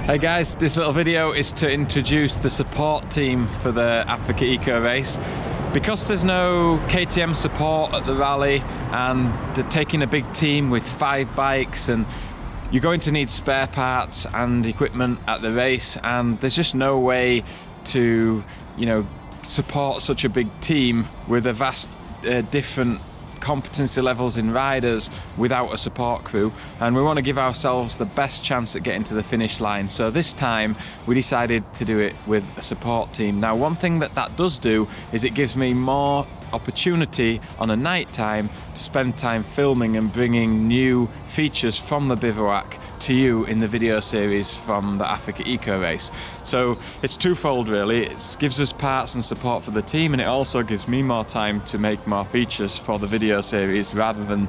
Hey guys, this little video is to introduce the support team for the Africa Eco Race. Because there's no KTM support at the rally and they're taking a big team with 5 bikes, and you're going to need spare parts and equipment at the race, and there's just no way to, support such a big team with a vast different competency levels in riders without a support crew, and we want to give ourselves the best chance at getting to the finish line. So this time we decided to do it with a support team. Now, one thing that does do is it gives me more opportunity on a night time to spend time filming and bringing new features from the bivouac to you in the video series from the Africa Eco Race. So it's twofold really. It gives us parts and support for the team, and it also gives me more time to make more features for the video series rather than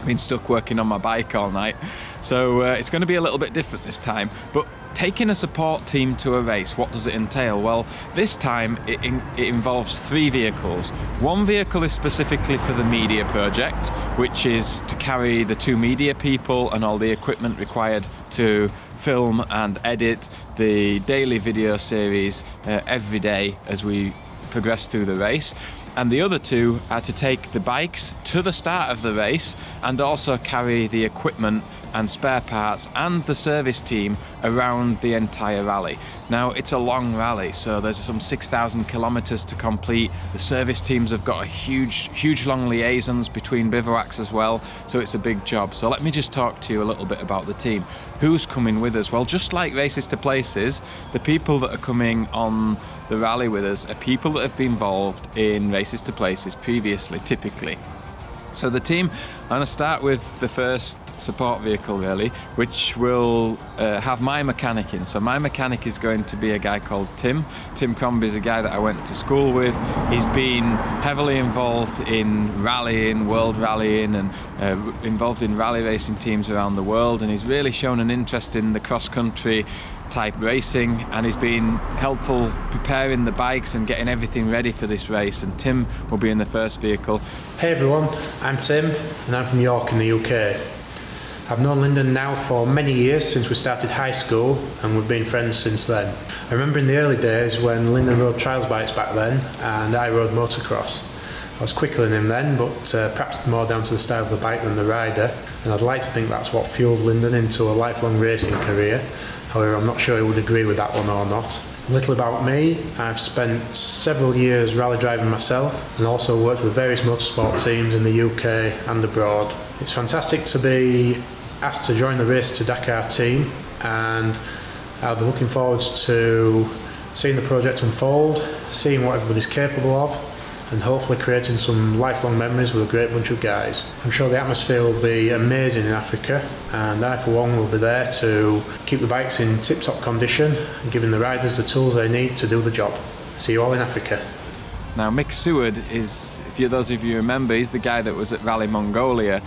being stuck working on my bike all night. So it's going to be a little bit different this time. But taking a support team to a race, what does it entail? Well, this time it involves 3 vehicles. One vehicle is specifically for the media project, which is to carry the 2 media people and all the equipment required to film and edit the daily video series every day as we progress through the race. And the other 2 are to take the bikes to the start of the race and also carry the equipment and spare parts and the service team around the entire rally. Now, it's a long rally, so there's some 6,000 kilometers to complete. The service teams have got a huge long liaisons between bivouacs as well, so it's a big job. So let me just talk to you a little bit about the team. Who's coming with us? Well, just like Races to Places, the people that are coming on the rally with us are people that have been involved in Races to Places previously, typically. So the team, I'm going to start with the first support vehicle really, which will have my mechanic in. So my mechanic is going to be a guy called Tim. Tim CROMBIE is a guy that I went to school with. He's been heavily involved in rallying, world rallying, and involved in rally racing teams around the world, and he's really shown an interest in the cross-country type racing, and he's been helpful preparing the bikes and getting everything ready for this race. And Tim will be in the first vehicle. Hey everyone, I'm Tim and I'm from York in the UK. I've known Lyndon now for many years, since we started high school, and we've been friends since then. I remember in the early days when Lyndon rode trials bikes back then and I rode motocross. I was quicker than him then, but perhaps more down to the style of the bike than the rider, and I'd like to think that's what fueled Lyndon into a lifelong racing career. However, I'm not sure he would agree with that one or not. A little about me: I've spent several years rally driving myself and also worked with various motorsport teams in the UK and abroad. It's fantastic to be asked to join the Race to Dakar team, and I'll be looking forward to seeing the project unfold, seeing what everybody's capable of, and hopefully creating some lifelong memories with a great bunch of guys. I'm sure the atmosphere will be amazing in Africa, and I for one will be there to keep the bikes in tip-top condition and giving the riders the tools they need to do the job. See you all in Africa. Now, Mick SEWARD is, if those of you remember, he's the guy that was at Rally Mongolia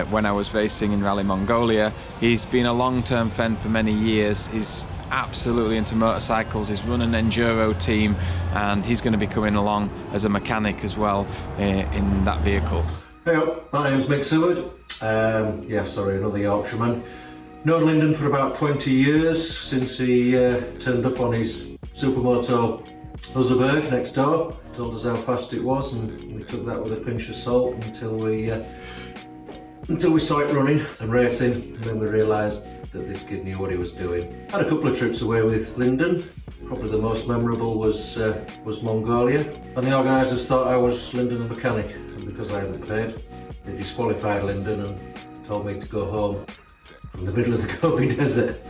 when I was racing in Rally Mongolia. He's been a long-term friend for many years. He's absolutely into motorcycles. He's run an enduro team, and he's going to be coming along as a mechanic as well in that vehicle. Hey up, my name's Mick SEWARD. Another Yorkshireman. Known Lyndon for about 20 years, since he turned up on his supermoto Huzzaberg next door. Told us how fast it was, and we took that with a pinch of salt until we saw it running and racing, and then we realised that this kid knew what he was doing. Had a couple of trips away with Lyndon. Probably the most memorable was Mongolia, and the organisers thought I was Lyndon the mechanic, and because I hadn't paid, they disqualified Lyndon and told me to go home from the middle of the Gobi Desert.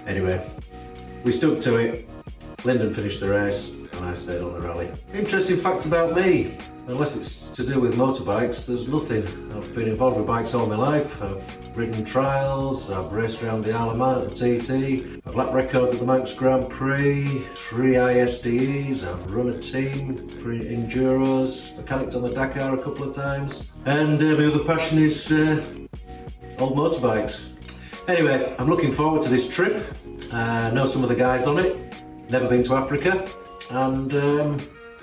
Anyway, we stuck to it. Lyndon finished the race and I stayed on the rally. Interesting facts about me: unless it's to do with motorbikes, there's nothing. I've been involved with bikes all my life. I've ridden trials, I've raced around the Isle of Man at TT, I've lap records at the Manx Grand Prix, 3 ISDEs, I've run a team for enduros, mechanicked on the Dakar a couple of times, and my other passion is old motorbikes. Anyway, I'm looking forward to this trip. I know some of the guys on it, never been to Africa, and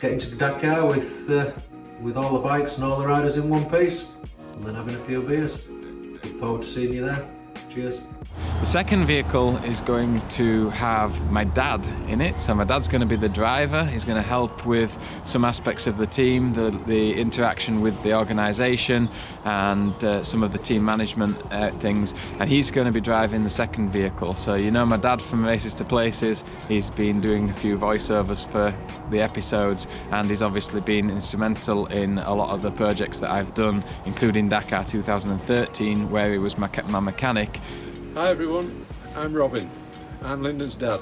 getting to Dakar with all the bikes and all the riders in one piece, and then having a few beers. Look forward to seeing you there. Cheers. The second vehicle is going to have my dad in it. So my dad's going to be the driver. He's going to help with some aspects of the team, the interaction with the organisation and some of the team management things. And he's going to be driving the second vehicle. So you know my dad from Races to Places. He's been doing a few voiceovers for the episodes, and he's obviously been instrumental in a lot of the projects that I've done, including Dakar 2013, where he was my mechanic. Hi everyone, I'm Robin. I'm Lyndon's dad.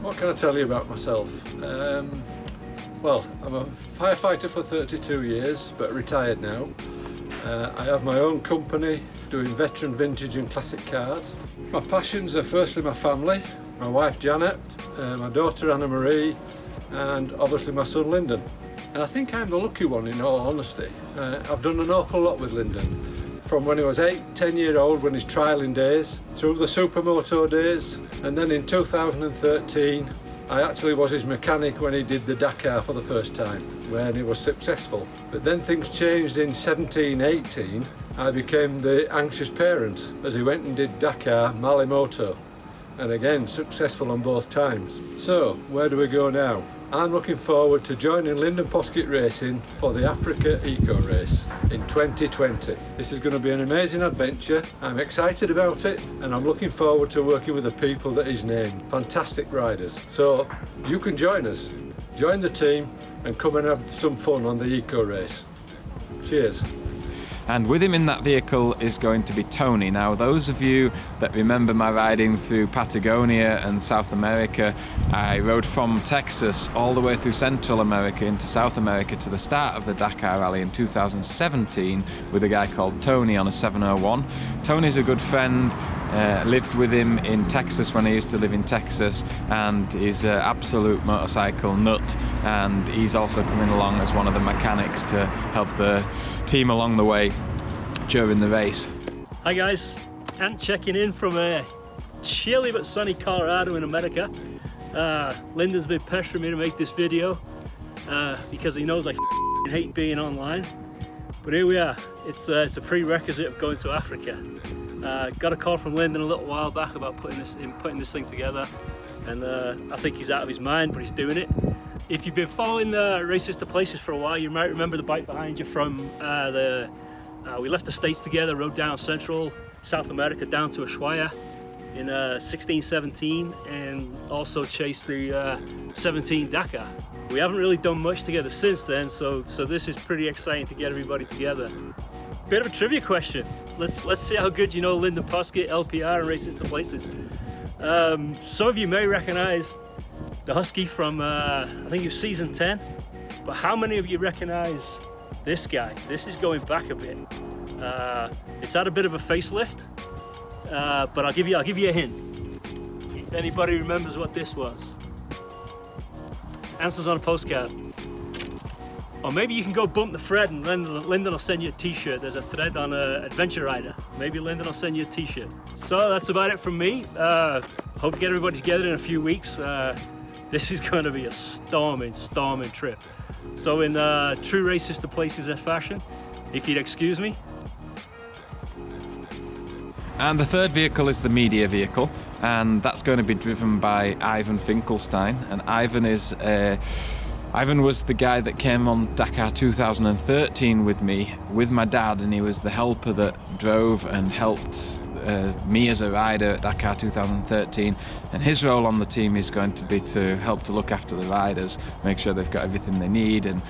What can I tell you about myself? Well, I'm a firefighter for 32 years, but retired now. I have my own company doing veteran, vintage and classic cars. My passions are firstly my family, my wife Janet, my daughter Anna Marie, and obviously my son Lyndon. And I think I'm the lucky one, in all honesty. I've done an awful lot with Lyndon. From when he was 10 years old, when his trialling days, through the supermoto days, and then in 2013 I actually was his mechanic when he did the Dakar for the first time, when he was successful. But then things changed in 17-18. I became the anxious parent as he went and did Dakar Malimoto, and again successful on both times. So where do we go now? I'm looking forward to joining Lyndon Poskitt Racing for the Africa Eco Race in 2020. This is going to be an amazing adventure. I'm excited about it, and I'm looking forward to working with the people that he's named. Fantastic riders. So you can join us, join the team and come and have some fun on the Eco Race. Cheers. And with him in that vehicle is going to be Tony. Now, those of you that remember my riding through Patagonia and South America, I rode from Texas all the way through Central America into South America to the start of the Dakar Rally in 2017 with a guy called Tony on a 701. Tony's a good friend, lived with him in Texas when I used to live in Texas, and he's an absolute motorcycle nut, and he's also coming along as one of the mechanics to help the team along the way during the race. Hi guys, Ant checking in from chilly but sunny Colorado in America. Lyndon's been pestering me to make this video because he knows I hate being online. But here we are. It's a prerequisite of going to Africa. Got a call from Lyndon a little while back about putting this thing together, and I think he's out of his mind, but he's doing it. If you've been following Races to Places for a while, you might remember the bike behind you from we left the States together, rode down Central South America down to Ushuaia in 16-17, and also chased the 17 Dakar. We haven't really done much together since then, so this is pretty exciting to get everybody together. Bit of a trivia question. Let's see how good you know Lyndon Poskitt, LPR, and Races to Places. Some of you may recognize the Husky from I think it was season 10, but how many of you recognize this guy? This is going back a bit. It's had a bit of a facelift, but I'll give you a hint. If anybody remembers what this was, answers on a postcard. Or maybe you can go bump the thread and Lyndon will send you a t-shirt. There's a thread on Adventure Rider. Maybe Lyndon will send you a t-shirt. So that's about it from me. Hope to get everybody together in a few weeks. This is going to be a storming trip. So in true Races to Places fashion, if you'd excuse me. And the third vehicle is the media vehicle, and that's going to be driven by Ivan Finkelstein. And Ivan was the guy that came on Dakar 2013 with me, with my dad, and he was the helper that drove and helped me as a rider at Dakar 2013. And his role on the team is going to be to help to look after the riders, make sure they've got everything they need, and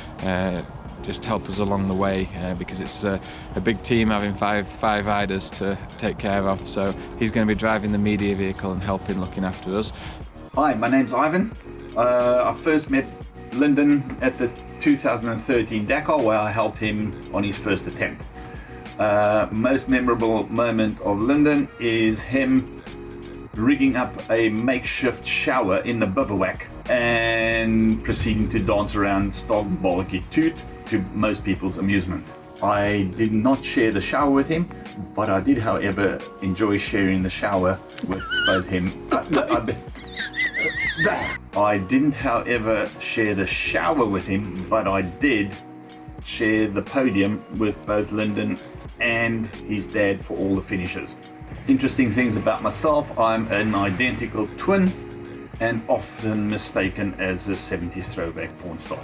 just help us along the way, because it's a big team having five riders to take care of. So he's going to be driving the media vehicle and helping looking after us. Hi, my name's Ivan. I first met Lyndon at the 2013 Dakar, where I helped him on his first attempt. Most memorable moment of Lyndon is him rigging up a makeshift shower in the bivouac and proceeding to dance around Stog Bollocky Toot to most people's amusement. I did not share the shower with him, but I did, however, enjoy sharing the shower with both him. I didn't, however, share the shower with him, but I did share the podium with both Lyndon and his dad for all the finishes. Interesting things about myself: I'm an identical twin and often mistaken as a 70s throwback porn star.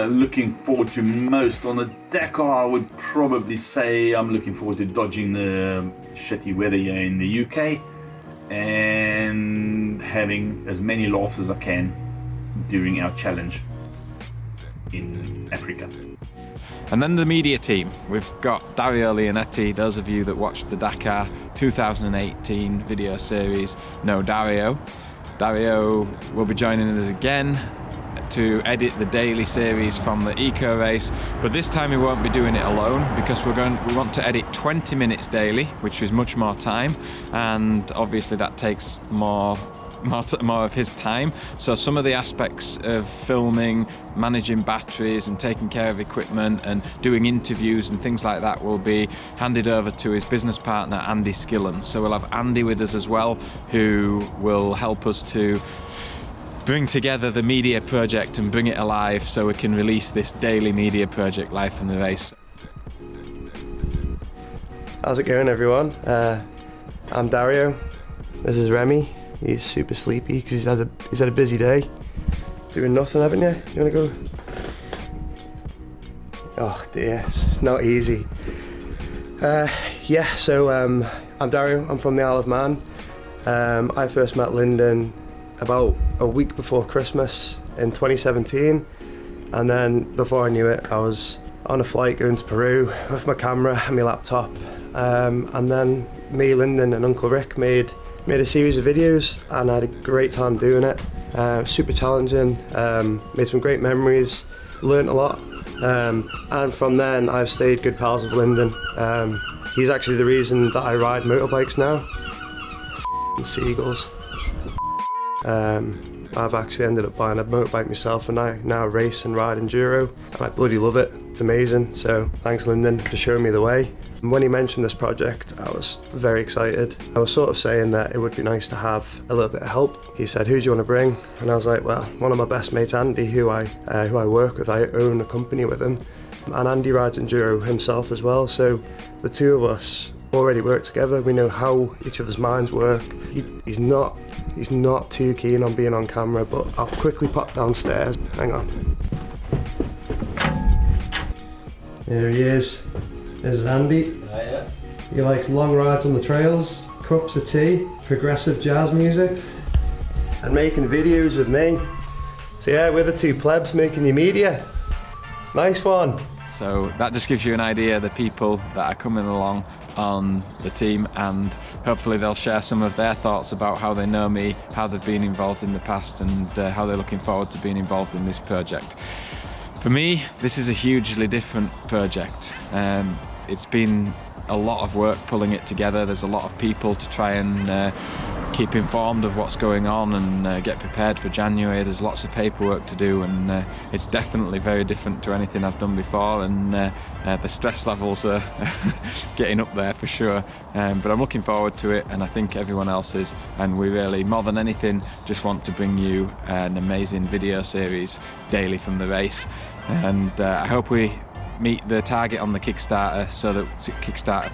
Looking forward to most on the Dakar, I would probably say I'm looking forward to dodging the shitty weather here in the UK and having as many laughs as I can during our challenge in Africa. And then the media team. We've got Dario Leonetti. Those of you that watched the Dakar 2018 video series know Dario. Dario will be joining us again to edit the daily series from the eco race, but this time we won't be doing it alone because we want to edit 20 minutes daily, which is much more time, and obviously that takes more of his time. So some of the aspects of filming, managing batteries and taking care of equipment and doing interviews and things like that will be handed over to his business partner Andy SKILLEN. So we'll have Andy with us as well, who will help us to bring together the media project and bring it alive so we can release this daily media project live from the race. How's it going, everyone? I'm Dario. This is Remy. He's super sleepy because he's had a busy day. Doing nothing, haven't you? You wanna go? Oh dear, it's not easy. So I'm Dario. I'm from the Isle of Man. I first met Lyndon about a week before Christmas in 2017, and then before I knew it, I was on a flight going to Peru with my camera and my laptop, and then me, Lyndon and Uncle Rick made a series of videos, and I had a great time doing it. Super challenging, made some great memories, learnt a lot, and from then I've stayed good pals with Lyndon. He's actually the reason that I ride motorbikes now. Seagulls. I've actually ended up buying a motorbike myself, and I now race and ride enduro, and I bloody love it. It's amazing. So thanks, Lyndon, for showing me the way. And when he mentioned this project, I was very excited. I was sort of saying that it would be nice to have a little bit of help. He said, "Who do you want to bring?" And I was like, well, one of my best mates, Andy, who I work with. I own a company with him, and Andy rides enduro himself as well. So the two of us already work together. We know how each other's minds work. He's not too keen on being on camera, but I'll quickly pop downstairs. Hang on. There he is. There's Andy. Yeah. He likes long rides on the trails, cups of tea, progressive jazz music, and making videos with me. So yeah, we're the two plebs making your media. Nice one. So that just gives you an idea of the people that are coming along on the team, and hopefully they'll share some of their thoughts about how they know me, how they've been involved in the past, and how they're looking forward to being involved in this project. For me, this is a hugely different project. It's been a lot of work pulling it together. There's a lot of people to try and keep informed of what's going on and get prepared for January. There's lots of paperwork to do, and it's definitely very different to anything I've done before, and the stress levels are getting up there for sure, but I'm looking forward to it, and I think everyone else is, and we really, more than anything, just want to bring you an amazing video series daily from the race, and I hope we meet the target on the Kickstarter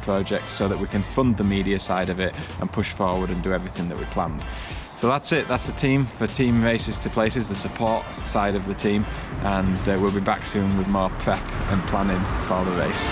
project, so that we can fund the media side of it and push forward and do everything that we planned. So that's it, that's the team for Team Races to Places, the support side of the team, and we'll be back soon with more prep and planning for the race.